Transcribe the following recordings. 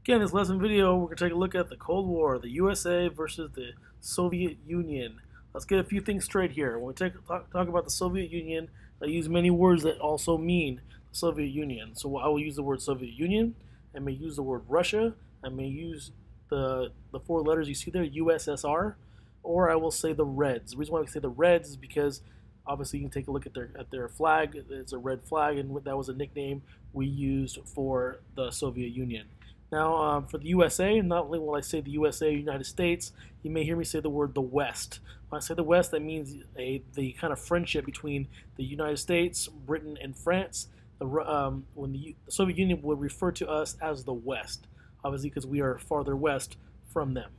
Again, this lesson video, we're going to take a look at the Cold War, the USA versus the Soviet Union. Let's get a few things straight here. When we talk about the Soviet Union, I use many words that also mean the Soviet Union. So I will use the word Soviet Union, I may use the word Russia, I may use the four letters you see there, USSR, or I will say the Reds. The reason why we say the Reds is because obviously you can take a look at their flag. It's a red flag, and that was a nickname we used for the Soviet Union. Now, for the USA, not only will I say the USA, United States, you may hear me say the word the West. When I say the West, that means the kind of friendship between the United States, Britain, and France. When the Soviet Union would refer to us as the West, obviously because we are farther west from them.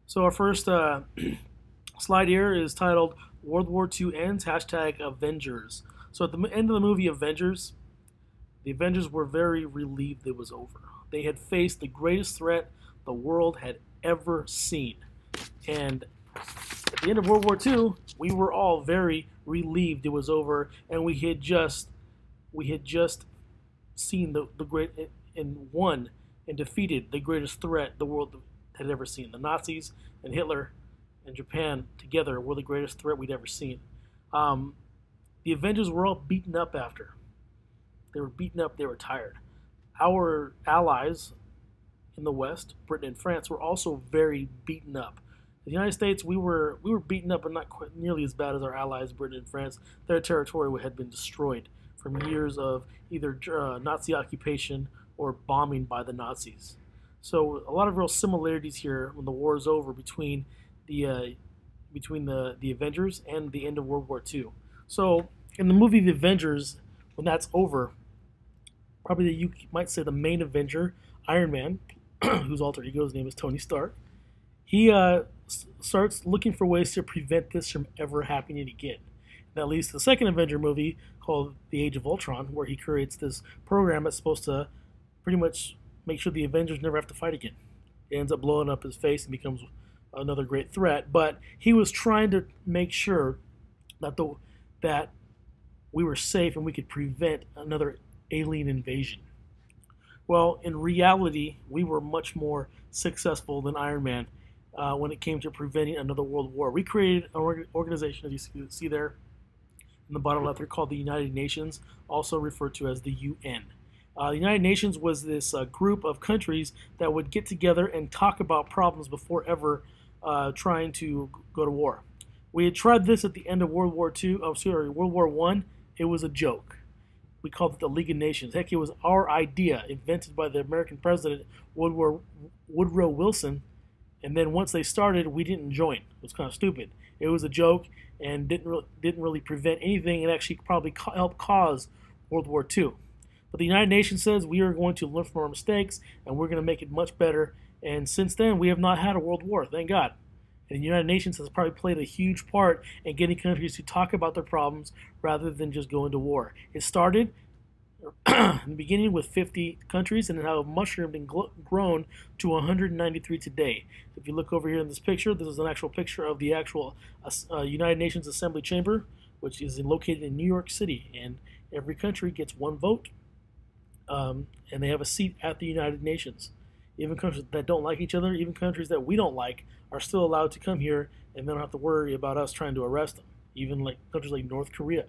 So our first slide here is titled World War II Ends, #Avengers. So at the end of the movie Avengers, the Avengers were very relieved it was over. They had faced the greatest threat the world had ever seen. And at the end of World War II, we were all very relieved it was over, and we had just seen the great and won and defeated the greatest threat the world had ever seen. The Nazis and Hitler and Japan together were the greatest threat we'd ever seen. The Avengers were all beaten up after. They were beaten up, they were tired. Our allies in the West, Britain and France, were also very beaten up. The United States, we were beaten up, but not quite nearly as bad as our allies, Britain and France. Their territory had been destroyed from years of either Nazi occupation or bombing by the Nazis. So a lot of real similarities here when the war is over between the Avengers and the end of World War II. So in the movie The Avengers, when that's over, probably you might say the main Avenger, Iron Man, whose alter ego's name is Tony Stark, he starts looking for ways to prevent this from ever happening again. And that leads to the second Avenger movie called The Age of Ultron, where he creates this program that's supposed to pretty much make sure the Avengers never have to fight again. It ends up blowing up his face and becomes another great threat, but he was trying to make sure that we were safe and we could prevent another alien invasion. Well, in reality, we were much more successful than Iron Man when it came to preventing another world war. We created an organization, as you see there in the bottom left, called the United Nations, also referred to as the UN. The United Nations was this group of countries that would get together and talk about problems before ever trying to go to war. We had tried this at the end of World War I. It was a joke. We called it the League of Nations. Heck, it was our idea, invented by the American president, Woodrow Wilson, and then once they started, we didn't join. It was kind of stupid. It was a joke and didn't really prevent anything, and actually probably helped cause World War II. But the United Nations says we are going to learn from our mistakes, and we're going to make it much better, and since then, we have not had a world war, thank God. And the United Nations has probably played a huge part in getting countries to talk about their problems rather than just go into war. It started in the beginning with 50 countries and now mushroomed and grown to 193 today. If you look over here in this picture, this is an actual picture of the actual United Nations Assembly Chamber, which is located in New York City. And every country gets one vote, and they have a seat at the United Nations. Even countries that don't like each other, even countries that we don't like, are still allowed to come here, and they don't have to worry about us trying to arrest them. Even like countries like North Korea,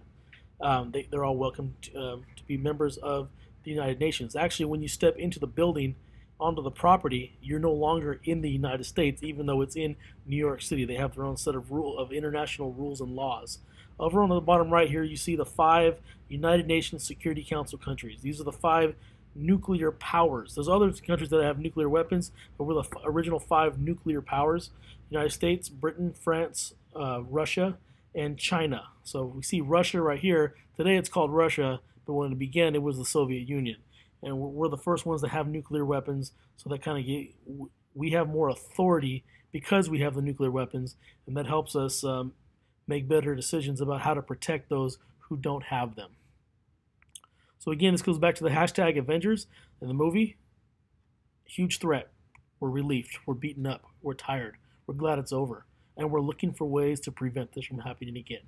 they're all welcome to be members of the United Nations. Actually, when you step into the building, onto the property, you're no longer in the United States, even though it's in New York City. They have their own set of international rules and laws. Over on the bottom right here, you see the 5 United Nations Security Council countries. These are the 5 nuclear powers. There's other countries that have nuclear weapons, but we're the original 5 nuclear powers: United States, Britain, France, Russia, and China. So we see Russia right here. Today it's called Russia, but when it began, it was the Soviet Union. And we're the first ones that have nuclear weapons, so that kind of we have more authority because we have the nuclear weapons, and that helps us make better decisions about how to protect those who don't have them. So again, this goes back to the #Avengers in the movie. Huge threat. We're relieved. We're beaten up. We're tired. We're glad it's over. And we're looking for ways to prevent this from happening again.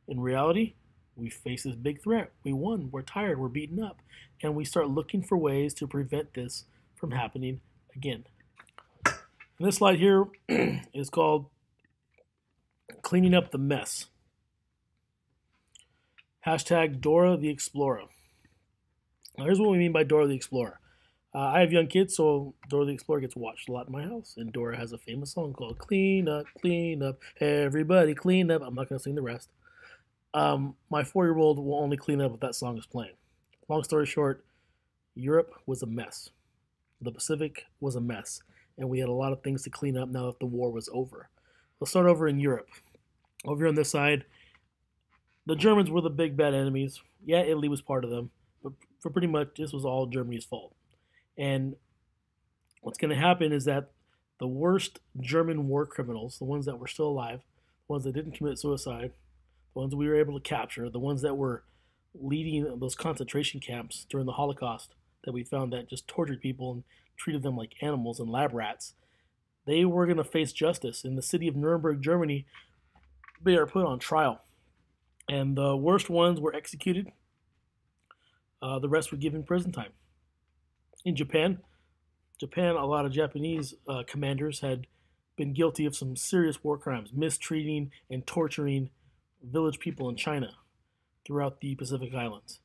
In reality, We face this big threat. We won. We're tired. We're beaten up. And we start looking for ways to prevent this from happening again. And this slide here is called Cleaning Up the Mess. Hashtag Dora the Explorer. Now, here's what we mean by Dora the Explorer. I have young kids, so Dora the Explorer gets watched a lot in my house. And Dora has a famous song called Clean Up, Everybody Clean Up. I'm not going to sing the rest. My 4-year-old will only clean up if that song is playing. Long story short, Europe was a mess. The Pacific was a mess. And we had a lot of things to clean up now that the war was over. Let's start over in Europe. Over here on this side, the Germans were the big bad enemies. Yeah, Italy was part of them. But for pretty much, this was all Germany's fault. And what's going to happen is that the worst German war criminals, the ones that were still alive, the ones that didn't commit suicide, the ones we were able to capture, the ones that were leading those concentration camps during the Holocaust that we found that just tortured people and treated them like animals and lab rats, they were going to face justice. In the city of Nuremberg, Germany, they are put on trial. And the worst ones were executed. The rest were given prison time. In Japan, a lot of Japanese commanders had been guilty of some serious war crimes, mistreating and torturing village people in China throughout the Pacific Islands.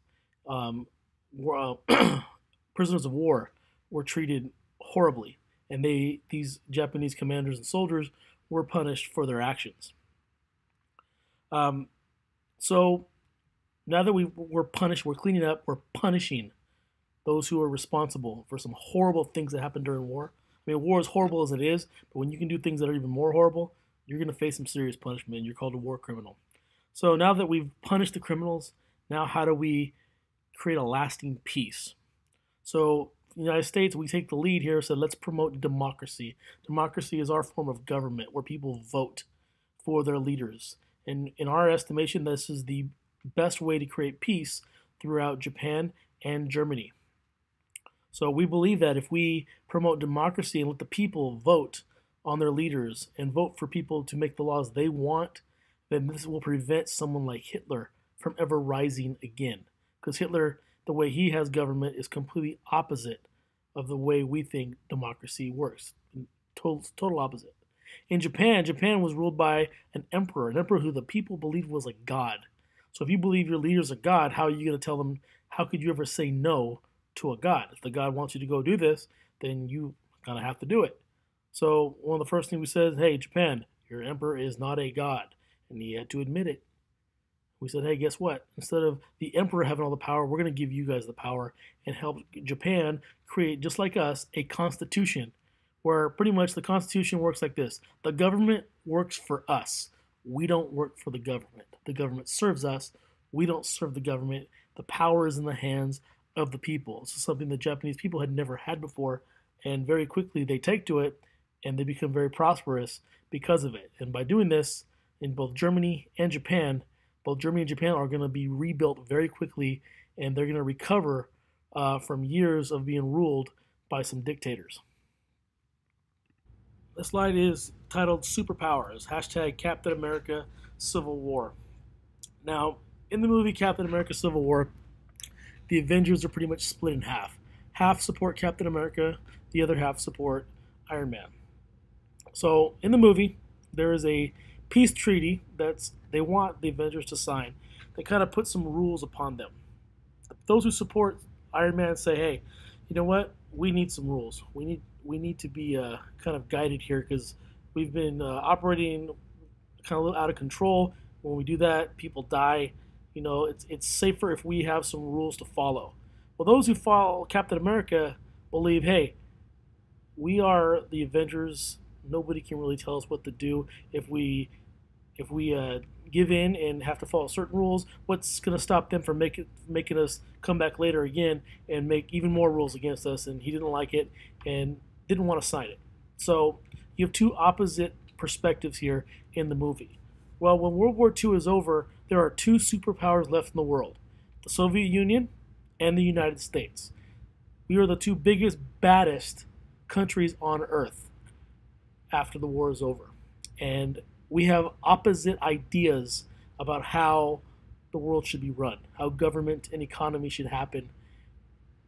Prisoners of war were treated horribly, and these Japanese commanders and soldiers were punished for their actions. So now that we're punished, we're cleaning up, we're punishing those who are responsible for some horrible things that happened during war. I mean, war is horrible as it is, but when you can do things that are even more horrible, you're going to face some serious punishment. You're called a war criminal. So now that we've punished the criminals, now how do we create a lasting peace? So in the United States, we take the lead here, so let's promote democracy. Democracy is our form of government where people vote for their leaders. And in our estimation, this is the best way to create peace throughout Japan and Germany. So we believe that if we promote democracy and let the people vote on their leaders and vote for people to make the laws they want, then this will prevent someone like Hitler from ever rising again. Because Hitler, the way he has government is completely opposite of the way we think democracy works. Total opposite. In Japan, Japan was ruled by an emperor who the people believed was a god. So if you believe your leader's a god, how are you going to tell them, how could you ever say no to a god? If the god wants you to go do this, then you kind of have to do it. So one of the first things we said, hey, Japan, your emperor is not a god. And he had to admit it. We said, hey, guess what? Instead of the emperor having all the power, we're going to give you guys the power and help Japan create, just like us, a constitution where pretty much the constitution works like this. The government works for us. We don't work for the government. The government serves us. We don't serve the government. The power is in the hands of the people. This is something the Japanese people had never had before, and very quickly they take to it, and they become very prosperous because of it. And by doing this, in both Germany and Japan, both Germany and Japan are going to be rebuilt very quickly, and they're going to recover from years of being ruled by some dictators. This slide is titled Superpowers, hashtag Captain America Civil War. Now, in the movie Captain America Civil War, the Avengers are pretty much split in half. Half support Captain America, the other half support Iron Man. So, in the movie, there is a peace treaty that they want the Avengers to sign that kind of puts some rules upon them. Those who support Iron Man say, hey, you know what? We need some rules. We need to be kind of guided here because we've been operating kind of a little out of control. When we do that, people die. You know, it's safer if we have some rules to follow. Well, those who follow Captain America believe, hey, we are the Avengers. Nobody can really tell us what to do. If we give in and have to follow certain rules, what's going to stop them from making us come back later again and make even more rules against us? And he didn't like it and didn't want to sign it. So you have two opposite perspectives here in the movie. Well, when World War II is over, there are two superpowers left in the world, the Soviet Union and the United States. We are the two biggest, baddest countries on Earth after the war is over. And we have opposite ideas about how the world should be run, how government and economy should happen.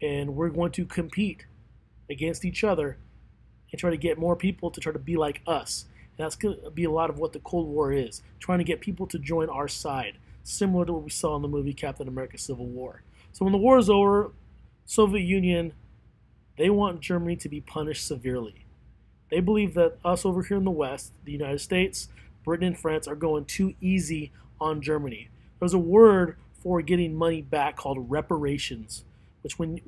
And we're going to compete against each other and try to get more people to try to be like us. And that's going to be a lot of what the Cold War is, trying to get people to join our side, similar to what we saw in the movie Captain America Civil War. So when the war is over, Soviet Union, they want Germany to be punished severely. They believe that us over here in the West, the United States, Britain, and France are going too easy on Germany. There's a word for getting money back called reparations, which when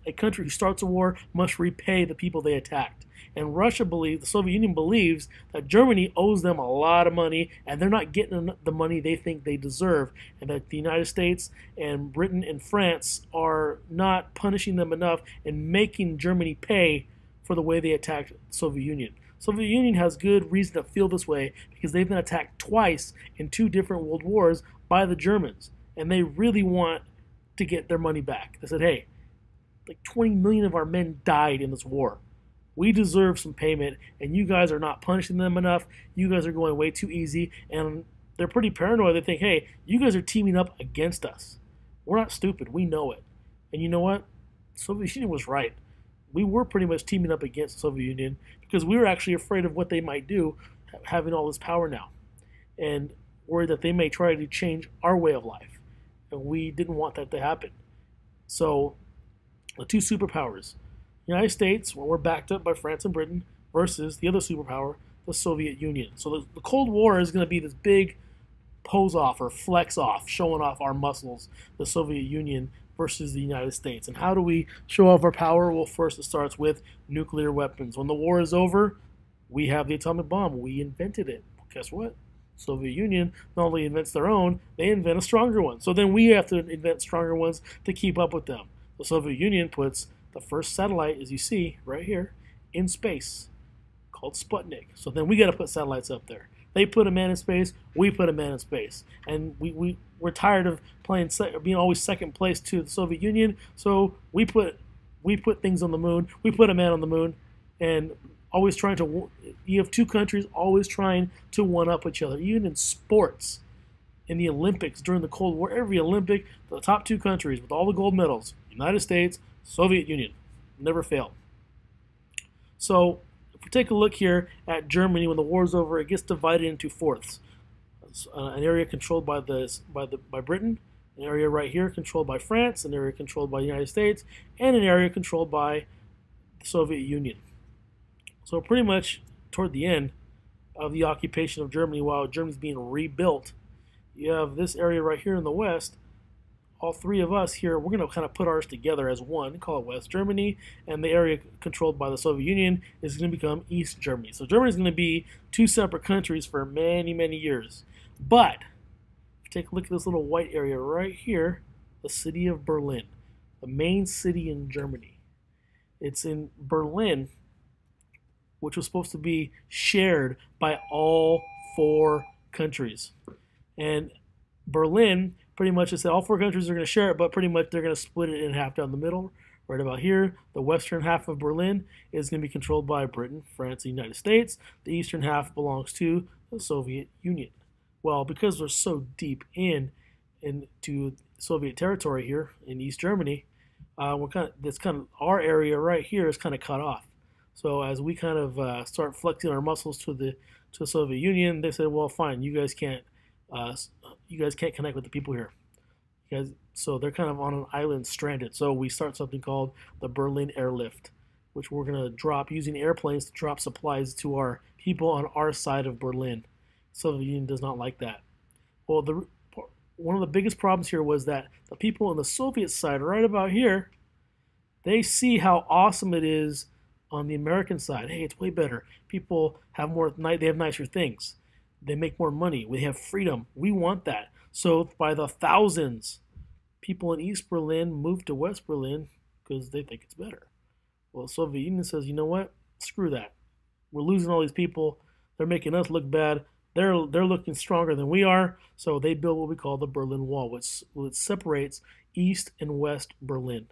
a country who starts a war must repay the people they attacked. And Russia believes, the Soviet Union believes, that Germany owes them a lot of money and they're not getting the money they think they deserve, and that the United States and Britain and France are not punishing them enough and making Germany pay for the way they attacked the Soviet Union. Soviet Union has good reason to feel this way because they've been attacked twice in 2 different world wars by the Germans, and they really want to get their money back. They said, hey, like 20 million of our men died in this war. We deserve some payment, and you guys are not punishing them enough. You guys are going way too easy, and they're pretty paranoid. They think, hey, you guys are teaming up against us. We're not stupid. We know it. And you know what? The Soviet Union was right. We were pretty much teaming up against the Soviet Union because we were actually afraid of what they might do, having all this power now, and worried that they may try to change our way of life. And we didn't want that to happen. So the 2 superpowers, United States, well, we're backed up by France and Britain, versus the other superpower, the Soviet Union. So the Cold War is going to be this big pose off or flex off, showing off our muscles, the Soviet Union versus the United States. And how do we show off our power? Well, first it starts with nuclear weapons. When the war is over, we have the atomic bomb. We invented it. Guess what? Soviet Union not only invents their own, they invent a stronger one. So then we have to invent stronger ones to keep up with them. The Soviet Union puts the first satellite, as you see right here, in space, called Sputnik. So then we got to put satellites up there. They put a man in space, we put a man in space. And we're tired of being always second place to the Soviet Union, so we put things on the moon, we put a man on the moon, and always trying to, you have 2 countries always trying to one-up each other. Even in sports, in the Olympics, during the Cold War, every Olympic, the top 2 countries with all the gold medals, United States, Soviet Union, never failed. So if we take a look here at Germany, when the war's over, it gets divided into fourths. An area controlled by Britain, an area right here controlled by France, an area controlled by the United States, and an area controlled by the Soviet Union. So pretty much toward the end of the occupation of Germany, while Germany's being rebuilt, you have this area right here in the west. All 3 of us here, we're going to kind of put ours together as one, call it West Germany, and the area controlled by the Soviet Union is going to become East Germany. So Germany is going to be 2 separate countries for many, many years. But if you take a look at this little white area right here, the city of Berlin, the main city in Germany. It's in Berlin, which was supposed to be shared by all 4 countries. And Berlin, pretty much, it said all 4 countries are going to share it, but pretty much they're going to split it in half down the middle. Right about here, the western half of Berlin is going to be controlled by Britain, France, and the United States. The eastern half belongs to the Soviet Union. Well, because we're so deep into Soviet territory here in East Germany, our area right here is kind of cut off. So as we kind of start flexing our muscles to the Soviet Union, they said, well, fine, you guys can't connect with the people here. So they're kind of on an island, stranded. So we start something called the Berlin Airlift, which we're going to drop using airplanes to drop supplies to our people on our side of Berlin. The Soviet Union does not like that. Well, one of the biggest problems here was that the people on the Soviet side, right about here, they see how awesome it is on the American side. Hey, it's way better. People have they have nicer things. They make more money. We have freedom. We want that. So by the thousands, people in East Berlin move to West Berlin because they think it's better. Well, the Soviet Union says, you know what? Screw that. We're losing all these people. They're making us look bad. They're looking stronger than we are. So they build what we call the Berlin Wall, which separates East and West Berlin.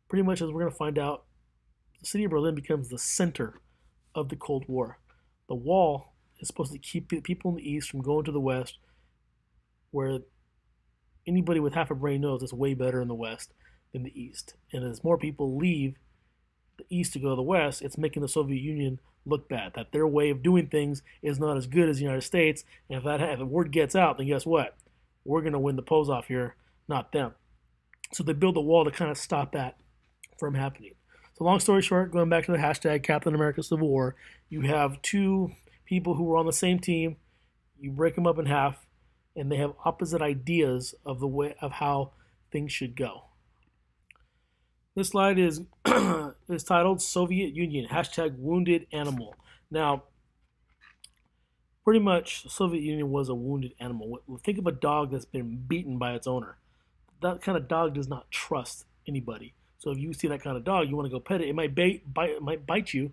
Pretty much, as we're going to find out, the city of Berlin becomes the center of the Cold War. The wall is supposed to keep the people in the East from going to the West, where anybody with half a brain knows it's way better in the West than the East. And as more people leave the East to go to the West, it's making the Soviet Union look bad. That their way of doing things is not as good as the United States. And if the word gets out, then guess what? We're going to win the pose off here, not them. So they build a wall to kind of stop that from happening. So long story short, going back to the hashtag Captain America Civil War, you have two people who were on the same team. You break them up in half, and they have opposite ideas of the way of how things should go. This slide is is titled Soviet Union hashtag Wounded Animal. Now, pretty much, the Soviet Union was a wounded animal. Think of a dog that's been beaten by its owner. That kind of dog does not trust anybody. So if you see that kind of dog, you want to go pet it. It might bite you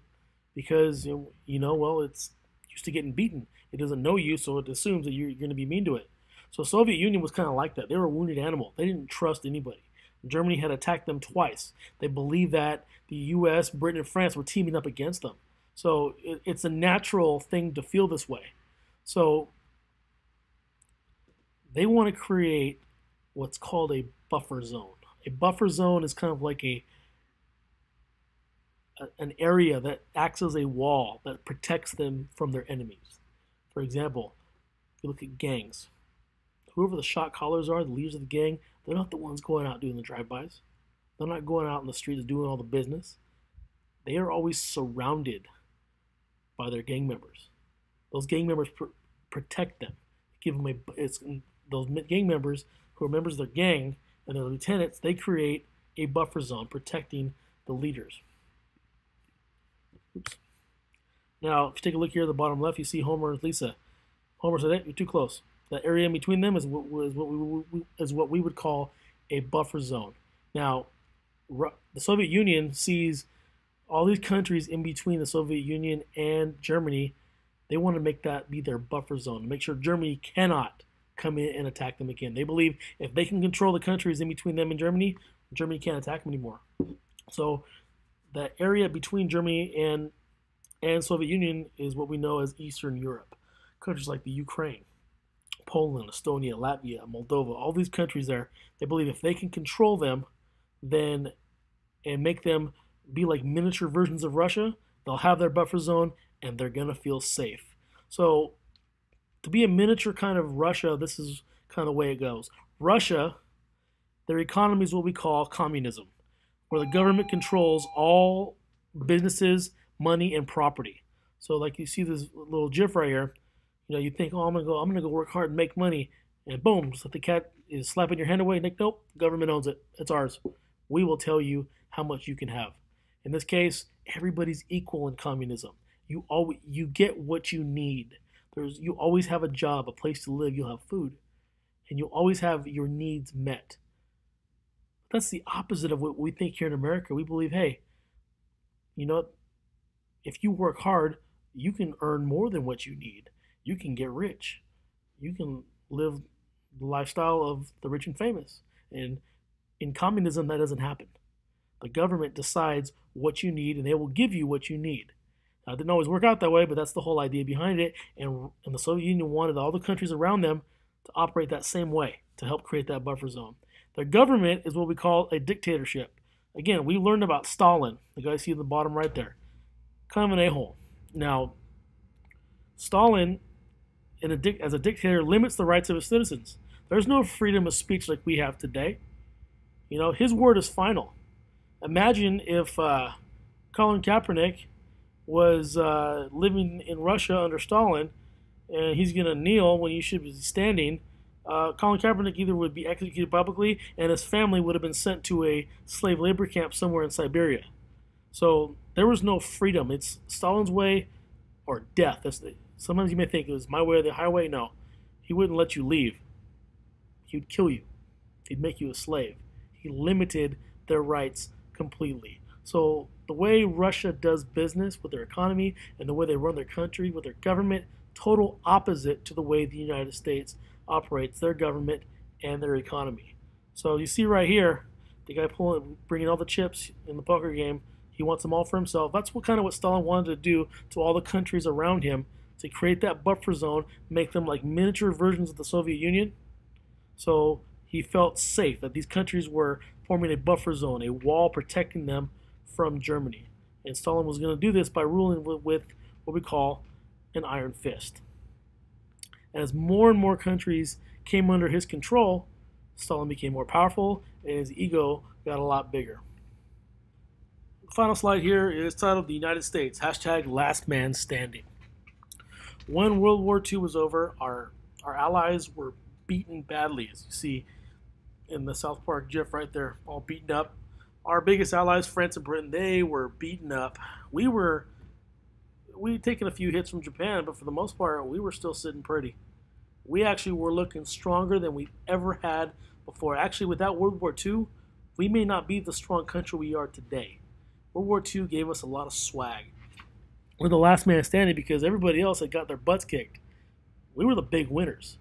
because well, it's used to getting beaten. It doesn't know you, so it assumes that you're going to be mean to it. So Soviet Union was kind of like that. They were a wounded animal. They didn't trust anybody. Germany had attacked them twice. They believed that the U.S., Britain, and France were teaming up against them. So it's a natural thing to feel this way. So they want to create what's called a buffer zone. A buffer zone is kind of like an area that acts as a wall that protects them from their enemies. For example, if you look at gangs, whoever the shot callers are, the leaders of the gang, they're not the ones going out doing the drive-bys. They're not going out in the streets doing all the business. They are always surrounded by their gang members. Those gang members protect them. Give them those gang members who are members of their gang and their lieutenants, they create a buffer zone protecting the leaders. Oops. Now, if you take a look here at the bottom left, you see Homer and Lisa. Homer said, "Hey, you're too close." That area in between them is what we would call a buffer zone. Now, the Soviet Union sees all these countries in between the Soviet Union and Germany. They want to make that be their buffer zone, to make sure Germany cannot come in and attack them again. They believe if they can control the countries in between them and Germany, Germany can't attack them anymore. So that area between Germany and Soviet Union is what we know as Eastern Europe. Countries like the Ukraine, Poland, Estonia, Latvia, Moldova, all these countries there, they believe if they can control them and make them be like miniature versions of Russia, they'll have their buffer zone and they're going to feel safe. So to be a miniature kind of Russia, this is kind of the way it goes. Russia, their economy is what we call communism, where the government controls all businesses, money, and property. So like you see this little GIF right here, you think, oh, I'm gonna go work hard and make money, and boom, so the cat is slapping your hand away. Nope, government owns it. It's ours. We will tell you how much you can have. In this case, everybody's equal in communism. You get what you need. You always have a job, a place to live. You'll have food, and you'll always have your needs met. That's the opposite of what we think here in America. We believe, hey, if you work hard, you can earn more than what you need. You can get rich. You can live the lifestyle of the rich and famous. And in communism, that doesn't happen. The government decides what you need, and they will give you what you need. Now, it didn't always work out that way, but that's the whole idea behind it. And the Soviet Union wanted all the countries around them to operate that same way, to help create that buffer zone. Their government is what we call a dictatorship. Again, we learned about Stalin, the guy you see at the bottom right there. Kind of an a-hole. Now, Stalin, as a dictator, limits the rights of his citizens. There's no freedom of speech like we have today. His word is final. Imagine if Colin Kaepernick was living in Russia under Stalin, and he's going to kneel when he should be standing. Colin Kaepernick either would be executed publicly, and his family would have been sent to a slave labor camp somewhere in Siberia. So there was no freedom. It's Stalin's way or death. Sometimes you may think it was my way or the highway. No, he wouldn't let you leave. He would kill you. He'd make you a slave. He limited their rights completely. So the way Russia does business with their economy and the way they run their country with their government, total opposite to the way the United States operates their government and their economy. So you see right here, the guy bringing all the chips in the poker game, he wants them all for himself. That's what Stalin wanted to do to all the countries around him, to create that buffer zone, make them like miniature versions of the Soviet Union. So He felt safe that these countries were forming a buffer zone, a wall protecting them from Germany. And Stalin was going to do this by ruling with what we call an iron fist. And as more and more countries came under his control, Stalin became more powerful and his ego got a lot bigger. The final slide here is titled "The United States, #Last Man Standing." When World War II was over, our allies were beaten badly, as you see in the South Park GIF right there, all beaten up. Our biggest allies, France and Britain, they were beaten up. We'd taken a few hits from Japan, but for the most part, we were still sitting pretty. We actually were looking stronger than we ever had before. Actually, without World War II, we may not be the strong country we are today. World War II gave us a lot of swag. We're the last man standing because everybody else had got their butts kicked. We were the big winners.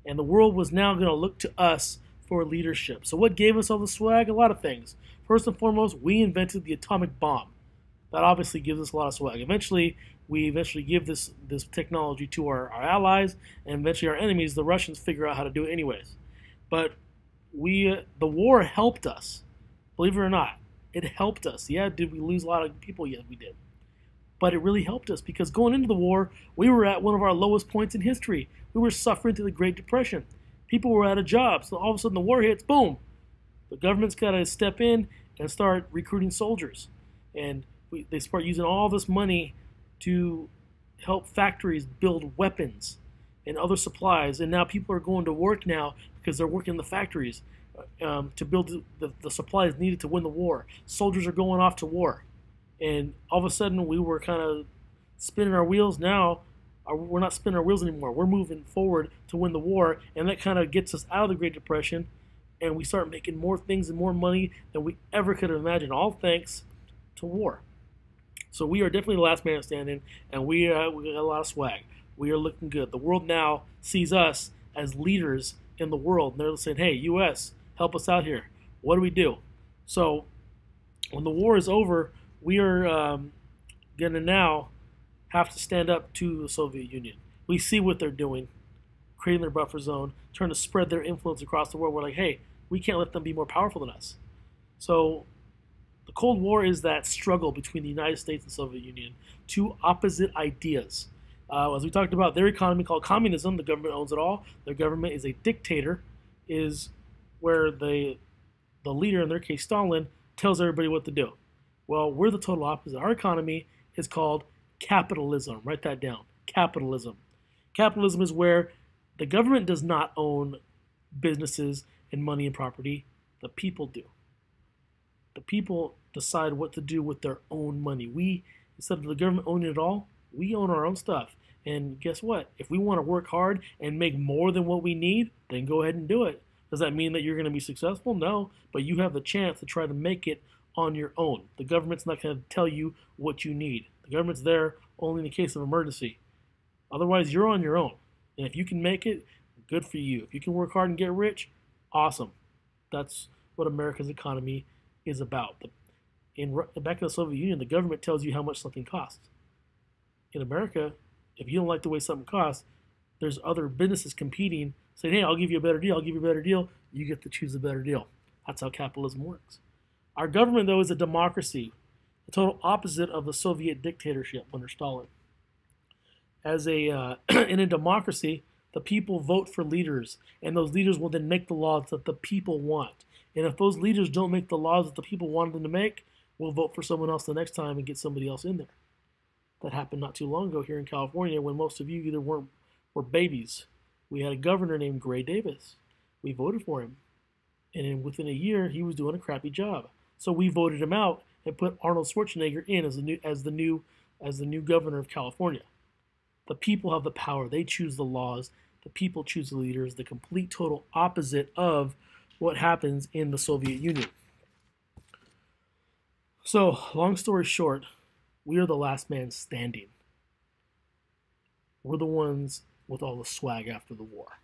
And the world was now going to look to us for leadership. So what gave us all the swag? A lot of things. First and foremost, we invented the atomic bomb. That obviously gives us a lot of swag. We give this technology to our allies, and eventually our enemies, the Russians, figure out how to do it anyways. But the war helped us. Believe it or not, it helped us. Yeah, did we lose a lot of people? Yes, we did. But it really helped us because going into the war, we were at one of our lowest points in history. We were suffering through the Great Depression. People were out of jobs. So all of a sudden the war hits, boom. The government's got to step in and start recruiting soldiers. And they start using all this money to help factories build weapons and other supplies. And now people are going to work now because they're working in the factories to build the supplies needed to win the war. Soldiers are going off to war. And all of a sudden we were kind of spinning our wheels. Now we're not spinning our wheels anymore. We're moving forward to win the war. And that kind of gets us out of the Great Depression. And we start making more things and more money than we ever could have imagined, all thanks to war. So we are definitely the last man standing, and we got a lot of swag. We are looking good. The world now sees us as leaders in the world. And they're saying, hey, U.S., help us out here. What do we do? So when the war is over, we are going to now have to stand up to the Soviet Union. We see what they're doing, creating their buffer zone, trying to spread their influence across the world. We're like, hey, we can't let them be more powerful than us. So the Cold War is that struggle between the United States and the Soviet Union, two opposite ideas. As we talked about, their economy called communism, the government owns it all. Their government is a dictator, is where the leader, in their case Stalin, tells everybody what to do. Well, we're the total opposite. Our economy is called capitalism. Write that down. Capitalism. Capitalism is where the government does not own businesses and money and property. The people do. The people decide what to do with their own money. Instead of the government owning it all, we own our own stuff. And guess what? If we want to work hard and make more than what we need, then go ahead and do it. Does that mean that you're going to be successful? No, but you have the chance to try to make it on your own. The government's not going to tell you what you need. The government's there only in the case of emergency. Otherwise, you're on your own. And if you can make it, good for you. If you can work hard and get rich, awesome. That's what America's economy is about. Back in the Soviet Union, the government tells you how much something costs. In America, if you don't like the way something costs, there's other businesses competing, saying, hey, I'll give you a better deal, I'll give you a better deal. You get to choose a better deal. That's how capitalism works. Our government, though, is a democracy, the total opposite of the Soviet dictatorship under Stalin. In a democracy, the people vote for leaders, and those leaders will then make the laws that the people want. And if those leaders don't make the laws that the people wanted them to make, we'll vote for someone else the next time and get somebody else in there. That happened not too long ago here in California when most of you either were babies. We had a governor named Gray Davis. We voted for him. And within a year, he was doing a crappy job. So we voted him out and put Arnold Schwarzenegger in as the new governor of California. The people have the power. They choose the laws. The people choose the leaders. The complete total opposite of what happens in the Soviet Union. So, long story short, we are the last man standing. We're the ones with all the swag after the war.